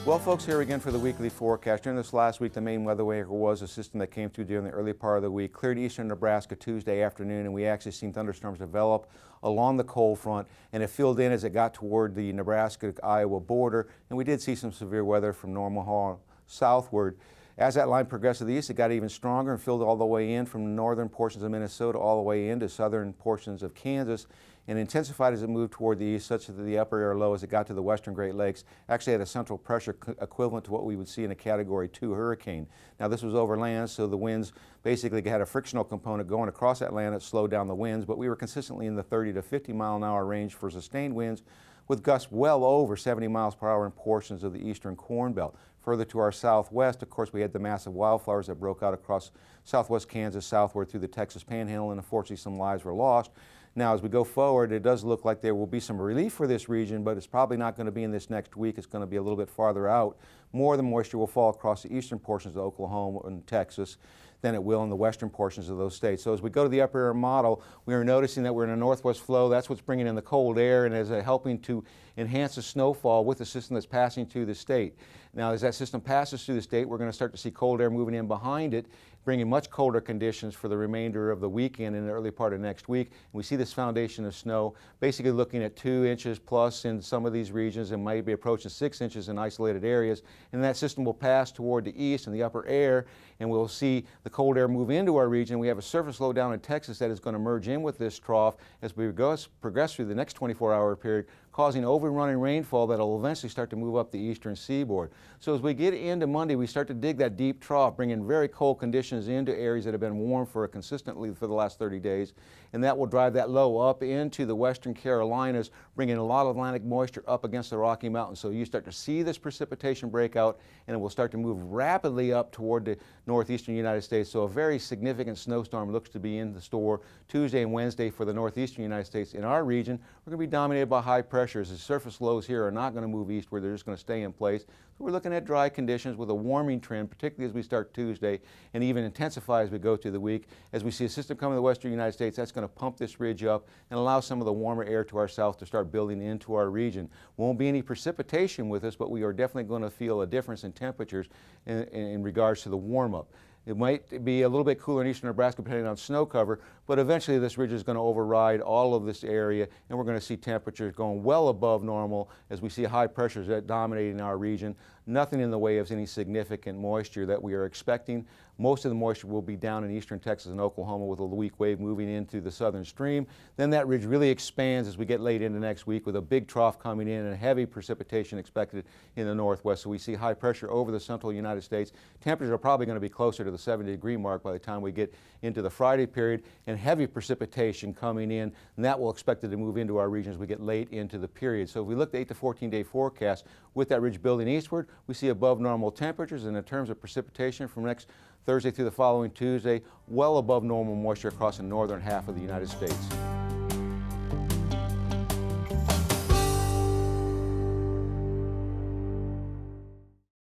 Well, folks, here again for the weekly forecast. During this last week, the main weather maker was a system that came through during the early part of the week, cleared eastern Nebraska Tuesday afternoon, and we actually seen thunderstorms develop along the cold front, and it filled in as it got toward the Nebraska-Iowa border, and we did see some severe weather from Omaha southward. As that line progressed to the east, it got even stronger and filled all the way in from northern portions of Minnesota all the way into southern portions of Kansas, and intensified as it moved toward the east, such that the upper air low as it got to the western Great Lakes actually had a central pressure equivalent to what we would see in a Category 2 hurricane. Now this was over land, so the winds basically had a frictional component going across that land that slowed down the winds, but we were consistently in the 30 to 50 mile an hour range for sustained winds, with gusts well over 70 miles per hour in portions of the eastern Corn Belt. Further to our southwest, of course, we had the massive wildfires that broke out across southwest Kansas southward through the Texas Panhandle, and unfortunately some lives were lost. Now, as we go forward, it does look like there will be some relief for this region, but it's probably not going to be in this next week. It's going to be a little bit farther out. More of the moisture will fall across the eastern portions of Oklahoma and Texas than it will in the western portions of those states. So as we go to the upper air model, we are noticing that we're in a northwest flow. That's what's bringing in the cold air and is helping to enhance the snowfall with the system that's passing through the state. Now, as that system passes through the state, we're going to start to see cold air moving in behind it, bringing much colder conditions for the remainder of the weekend and the early part of next week. And we see this foundation of snow basically looking at 2 inches plus in some of these regions and might be approaching 6 inches in isolated areas. And that system will pass toward the east and the upper air, and we'll see the cold air move into our region. We have a surface low down in Texas that is going to merge in with this trough as we progress through the next 24-hour period, causing overrunning rainfall that will eventually start to move up the eastern seaboard. So as we get into Monday, we start to dig that deep trough, bringing very cold conditions into areas that have been warm consistently for the last 30 days, and that will drive that low up into the western Carolinas, bringing a lot of Atlantic moisture up against the Rocky Mountains. So you start to see this precipitation break out, and it will start to move rapidly up toward the northeastern United States. So a very significant snowstorm looks to be in the store Tuesday and Wednesday for the northeastern United States. In our region, we're going to be dominated by high pressures. The surface lows here are not going to move eastward. They're just going to stay in place. So we're looking at dry conditions with a warming trend, particularly as we start Tuesday, and even intensify as we go through the week. As we see a system coming to the western United States, that's going to pump this ridge up and allow some of the warmer air to our south to start building into our region. Won't be any precipitation with us, but we are definitely going to feel a difference in temperatures in regards to the warm-up. It might be a little bit cooler in eastern Nebraska depending on snow cover, but eventually this ridge is going to override all of this area, and we're going to see temperatures going well above normal as we see high pressures that dominating our region. Nothing in the way of any significant moisture that we are expecting. Most of the moisture will be down in eastern Texas and Oklahoma with a weak wave moving into the southern stream. Then that ridge really expands as we get late into next week with a big trough coming in and heavy precipitation expected in the northwest. So we see high pressure over the central United States. Temperatures are probably going to be closer to the 70-degree mark by the time we get into the Friday period, and heavy precipitation coming in, and that will expected to move into our region as we get late into the period. So if we look at the 8 to 14-day forecast with that ridge building eastward, we see above normal temperatures, and in terms of precipitation from next Thursday through the following Tuesday, well above normal moisture across the northern half of the United States.